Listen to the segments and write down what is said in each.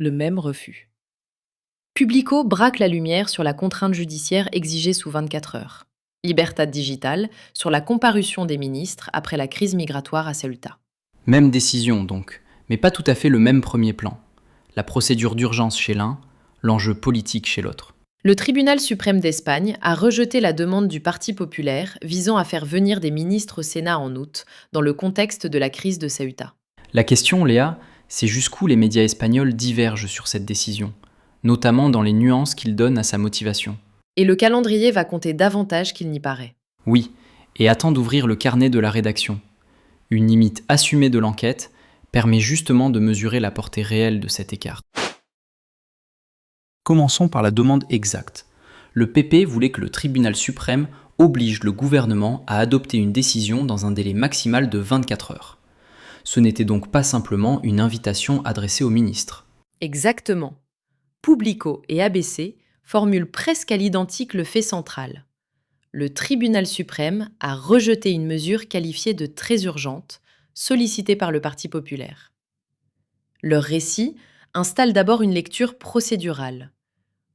le même refus. Publico braque la lumière sur la contrainte judiciaire exigée sous 24 heures. Libertad Digital sur la comparution des ministres après la crise migratoire à Ceuta. Même décision donc, mais pas tout à fait le même premier plan. La procédure d'urgence chez l'un, l'enjeu politique chez l'autre. Le tribunal suprême d'Espagne a rejeté la demande du Parti populaire visant à faire venir des ministres au Sénat en août, dans le contexte de la crise de Ceuta. La question, Léa, c'est jusqu'où les médias espagnols divergent sur cette décision, notamment dans les nuances qu'ils donnent à sa motivation. Et le calendrier va compter davantage qu'il n'y paraît. Oui, et attend d'ouvrir le carnet de la rédaction. Une limite assumée de l'enquête permet justement de mesurer la portée réelle de cet écart. Commençons par la demande exacte. Le PP voulait que le tribunal suprême oblige le gouvernement à adopter une décision dans un délai maximal de 24 heures. Ce n'était donc pas simplement une invitation adressée au ministre. Exactement. Publico et ABC formulent presque à l'identique le fait central. Le tribunal suprême a rejeté une mesure qualifiée de très urgente, sollicitée par le Parti populaire. Leur récit installe d'abord une lecture procédurale.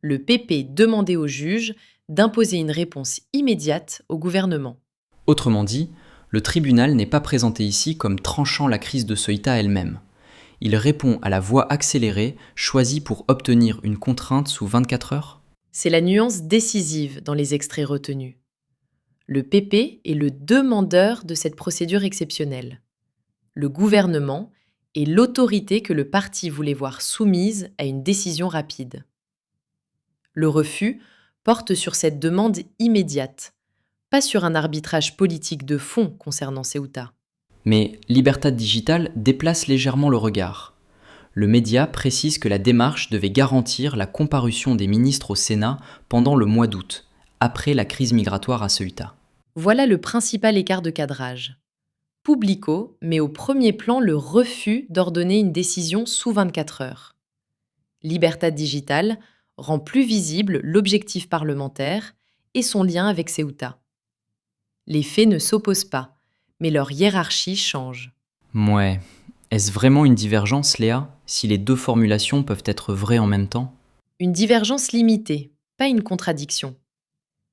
Le PP demandait au juge d'imposer une réponse immédiate au gouvernement. Autrement dit, le tribunal n'est pas présenté ici comme tranchant la crise de Ceuta elle-même. Il répond à la voie accélérée choisie pour obtenir une contrainte sous 24 heures. C'est la nuance décisive dans les extraits retenus. Le PP est le demandeur de cette procédure exceptionnelle. Le gouvernement est l'autorité que le parti voulait voir soumise à une décision rapide. Le refus porte sur cette demande immédiate, pas sur un arbitrage politique de fond concernant Ceuta. Mais Libertad Digital déplace légèrement le regard. Le média précise que la démarche devait garantir la comparution des ministres au Sénat pendant le mois d'août, après la crise migratoire à Ceuta. Voilà le principal écart de cadrage. Publico met au premier plan le refus d'ordonner une décision sous 24 heures. Libertad Digital rend plus visible l'objectif parlementaire et son lien avec Ceuta. Les faits ne s'opposent pas, mais leur hiérarchie change. Ouais. Est-ce vraiment une divergence, Léa, si les deux formulations peuvent être vraies en même temps ? Une divergence limitée, pas une contradiction.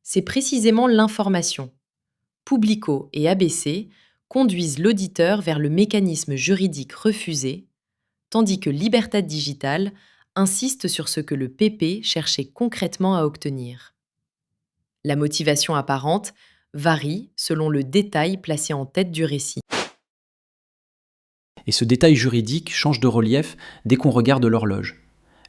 C'est précisément l'information. Publico et ABC conduisent l'auditeur vers le mécanisme juridique refusé, tandis que Libertad Digital insiste sur ce que le PP cherchait concrètement à obtenir. La motivation apparente varie selon le détail placé en tête du récit. Et ce détail juridique change de relief dès qu'on regarde l'horloge.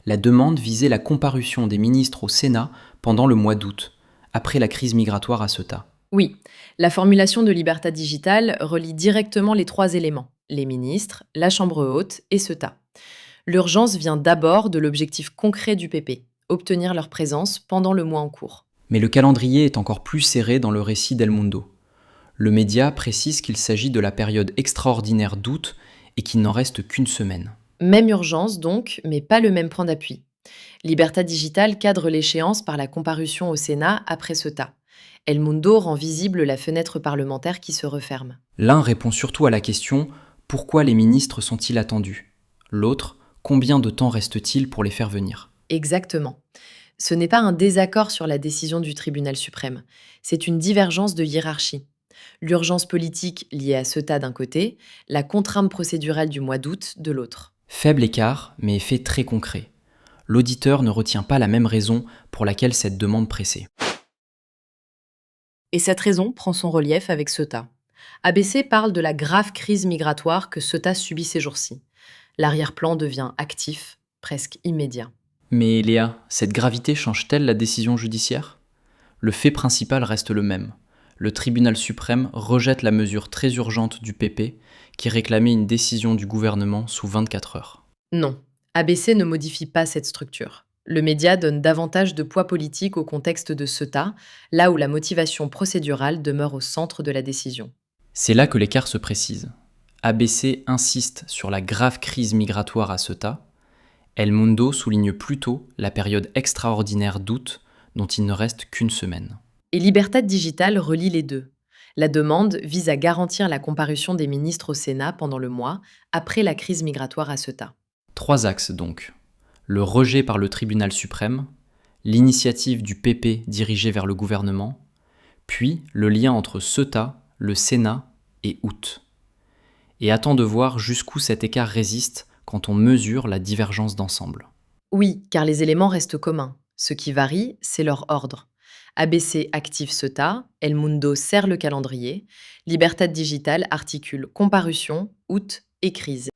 La demande visait la comparution des ministres au Sénat pendant le mois d'août, après la crise migratoire à Ceuta. Oui, la formulation de Libertad Digital relie directement les trois éléments, les ministres, la Chambre haute et Ceuta. L'urgence vient d'abord de l'objectif concret du PP, obtenir leur présence pendant le mois en cours. Mais le calendrier est encore plus serré dans le récit d'El Mundo. Le média précise qu'il s'agit de la période extraordinaire d'août et qu'il n'en reste qu'une semaine. Même urgence donc, mais pas le même point d'appui. Libertad Digital cadre l'échéance par la comparution au Sénat après Ceuta. El Mundo rend visible la fenêtre parlementaire qui se referme. L'un répond surtout à la question « Pourquoi les ministres sont-ils attendus ?» L'autre « Combien de temps reste-t-il pour les faire venir ?» Exactement. Ce n'est pas un désaccord sur la décision du tribunal suprême, c'est une divergence de hiérarchie. L'urgence politique liée à Ceuta d'un côté, la contrainte procédurale du mois d'août de l'autre. Faible écart, mais effet très concret. L'auditeur ne retient pas la même raison pour laquelle cette demande pressait. Et cette raison prend son relief avec Ceuta. ABC parle de la grave crise migratoire que Ceuta subit ces jours-ci. L'arrière-plan devient actif, presque immédiat. Mais Léa, cette gravité change-t-elle la décision judiciaire ? Le fait principal reste le même. Le tribunal suprême rejette la mesure très urgente du PP qui réclamait une décision du gouvernement sous 24 heures. Non, ABC ne modifie pas cette structure. Le média donne davantage de poids politique au contexte de Ceuta, là où la motivation procédurale demeure au centre de la décision. C'est là que l'écart se précise. ABC insiste sur la grave crise migratoire à Ceuta. El Mundo souligne plutôt la période extraordinaire d'août dont il ne reste qu'une semaine. Et Libertad Digital relie les deux. La demande vise à garantir la comparution des ministres au Sénat pendant le mois, après la crise migratoire à Ceuta. 3 axes donc. le rejet par le tribunal suprême, l'initiative du PP dirigée vers le gouvernement, puis le lien entre Ceuta, le Sénat et août. Et attend de voir jusqu'où cet écart résiste quand on mesure la divergence d'ensemble. Oui, car les éléments restent communs. Ce qui varie, c'est leur ordre. ABC active Ceuta, El Mundo serre le calendrier, Libertad Digital articule comparution, août et crise.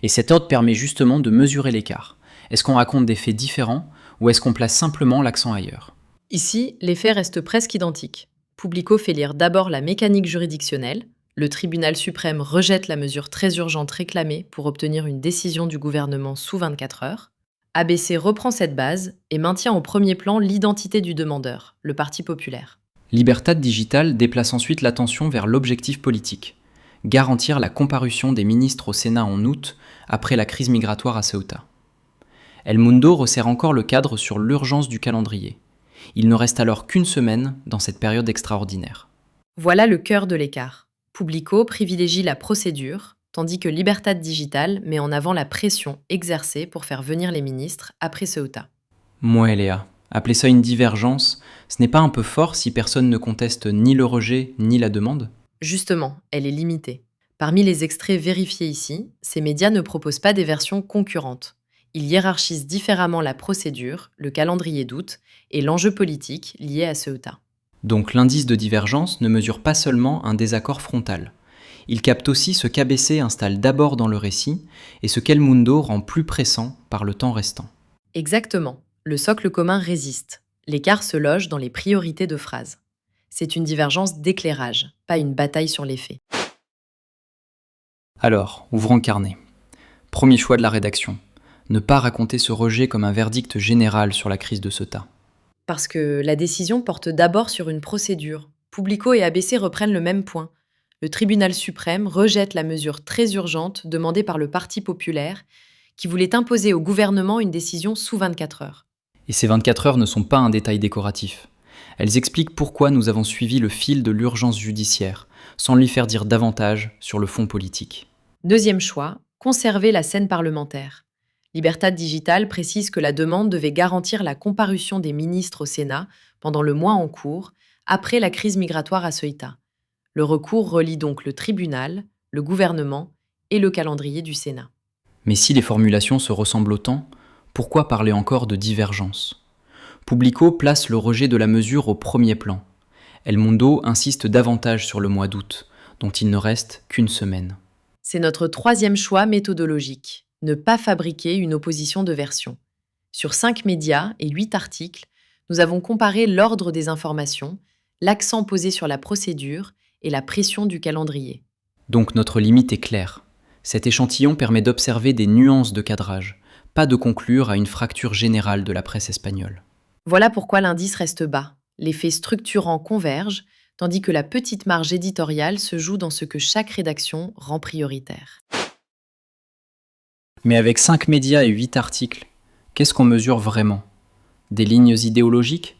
Et cet ordre permet justement de mesurer l'écart. Est-ce qu'on raconte des faits différents ou est-ce qu'on place simplement l'accent ailleurs ? Ici, les faits restent presque identiques. Publico fait lire d'abord la mécanique juridictionnelle. Le tribunal suprême rejette la mesure très urgente réclamée pour obtenir une décision du gouvernement sous 24 heures. ABC reprend cette base et maintient au premier plan l'identité du demandeur, le Parti populaire. Libertad Digital déplace ensuite l'attention vers l'objectif politique, garantir la comparution des ministres au Sénat en août après la crise migratoire à Ceuta. El Mundo resserre encore le cadre sur l'urgence du calendrier. Il ne reste alors qu'une semaine dans cette période extraordinaire. Voilà le cœur de l'écart. Publico privilégie la procédure, tandis que Libertad Digital met en avant la pression exercée pour faire venir les ministres après Ceuta. Mouais Léa, appeler ça une divergence, ce n'est pas un peu fort si personne ne conteste ni le rejet ni la demande ? Justement, elle est limitée. Parmi les extraits vérifiés ici, ces médias ne proposent pas des versions concurrentes. Ils hiérarchisent différemment la procédure, le calendrier d'août et l'enjeu politique lié à Ceuta. Donc l'indice de divergence ne mesure pas seulement un désaccord frontal. Il capte aussi ce qu'ABC installe d'abord dans le récit et ce qu'El Mundo rend plus pressant par le temps restant. Exactement. Le socle commun résiste. L'écart se loge dans les priorités de phrase. C'est une divergence d'éclairage, pas une bataille sur les faits. Alors, ouvrons le carnet. Premier choix de la rédaction. Ne pas raconter ce rejet comme un verdict général sur la crise de Ceuta. Parce que la décision porte d'abord sur une procédure. Publico et ABC reprennent le même point. Le tribunal suprême rejette la mesure très urgente demandée par le Parti populaire qui voulait imposer au gouvernement une décision sous 24 heures. Et ces 24 heures ne sont pas un détail décoratif. Elles expliquent pourquoi nous avons suivi le fil de l'urgence judiciaire, sans lui faire dire davantage sur le fond politique. Deuxième choix, conserver la scène parlementaire. Libertad Digital précise que la demande devait garantir la comparution des ministres au Sénat pendant le mois en cours, après la crise migratoire à Ceuta. Le recours relie donc le tribunal, le gouvernement et le calendrier du Sénat. Mais si les formulations se ressemblent autant, pourquoi parler encore de divergence ? Publico place le rejet de la mesure au premier plan. El Mundo insiste davantage sur le mois d'août, dont il ne reste qu'une semaine. C'est notre troisième choix méthodologique. Ne pas fabriquer une opposition de versions. Sur 5 médias et 8 articles, nous avons comparé l'ordre des informations, l'accent posé sur la procédure et la pression du calendrier. Donc notre limite est claire. Cet échantillon permet d'observer des nuances de cadrage, pas de conclure à une fracture générale de la presse espagnole. Voilà pourquoi l'indice reste bas. Les faits structurants convergent, tandis que la petite marge éditoriale se joue dans ce que chaque rédaction rend prioritaire. Mais avec 5 médias et 8 articles, qu'est-ce qu'on mesure vraiment ? Des lignes idéologiques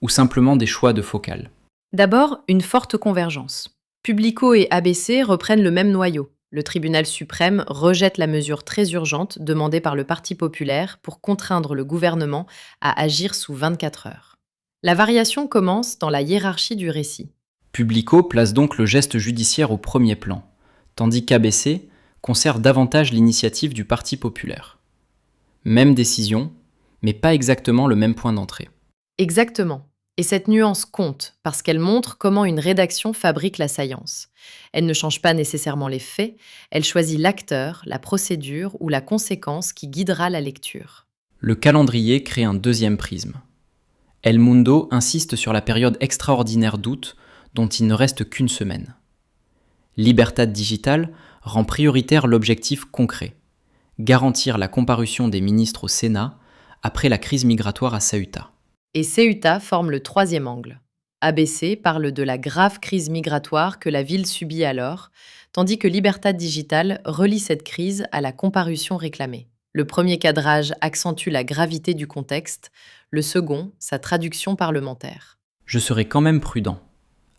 ou simplement des choix de focale ? D'abord, une forte convergence. Publico et ABC reprennent le même noyau. Le tribunal suprême rejette la mesure très urgente demandée par le Parti populaire pour contraindre le gouvernement à agir sous 24 heures. La variation commence dans la hiérarchie du récit. Publico place donc le geste judiciaire au premier plan, tandis qu'ABC conserve davantage l'initiative du Parti populaire. Même décision, mais pas exactement le même point d'entrée. Exactement. Et cette nuance compte parce qu'elle montre comment une rédaction fabrique l'assaillance. Elle ne change pas nécessairement les faits, elle choisit l'acteur, la procédure ou la conséquence qui guidera la lecture. Le calendrier crée un deuxième prisme. El Mundo insiste sur la période extraordinaire d'août dont il ne reste qu'une semaine. Libertad Digital rend prioritaire l'objectif concret, garantir la comparution des ministres au Sénat après la crise migratoire à Ceuta. Et Ceuta forme le troisième angle. ABC parle de la grave crise migratoire que la ville subit alors, tandis que Libertad Digital relie cette crise à la comparution réclamée. Le premier cadrage accentue la gravité du contexte, le second, sa traduction parlementaire. Je serai quand même prudent.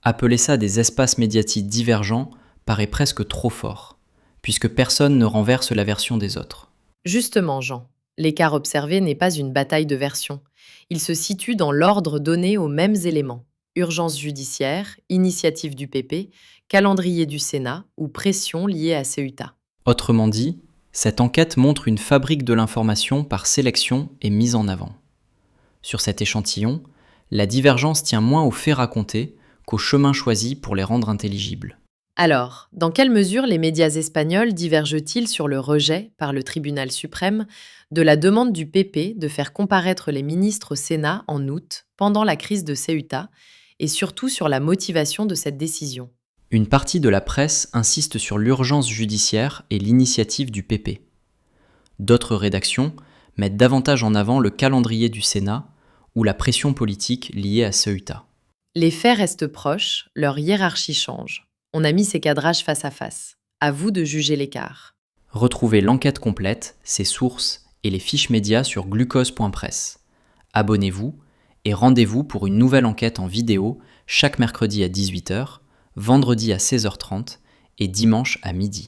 Appeler ça des espaces médiatiques divergents paraît presque trop fort, puisque personne ne renverse la version des autres. Justement, Jean, l'écart observé n'est pas une bataille de versions. Il se situe dans l'ordre donné aux mêmes éléments. Urgence judiciaire, initiative du PP, calendrier du Sénat ou pression liée à Ceuta. Autrement dit, cette enquête montre une fabrique de l'information par sélection et mise en avant. Sur cet échantillon, la divergence tient moins aux faits racontés qu'au chemin choisi pour les rendre intelligibles. Alors, dans quelle mesure les médias espagnols divergent-ils sur le rejet, par le tribunal suprême, de la demande du PP de faire comparaître les ministres au Sénat en août, pendant la crise de Ceuta, et surtout sur la motivation de cette décision? Une partie de la presse insiste sur l'urgence judiciaire et l'initiative du PP. D'autres rédactions mettent davantage en avant le calendrier du Sénat ou la pression politique liée à Ceuta. Les faits restent proches, leur hiérarchie change. On a mis ces cadrages face à face. À vous de juger l'écart. Retrouvez l'enquête complète, ses sources et les fiches médias sur glucose.press. Abonnez-vous et rendez-vous pour une nouvelle enquête en vidéo chaque mercredi à 18h, vendredi à 16h30 et dimanche à midi.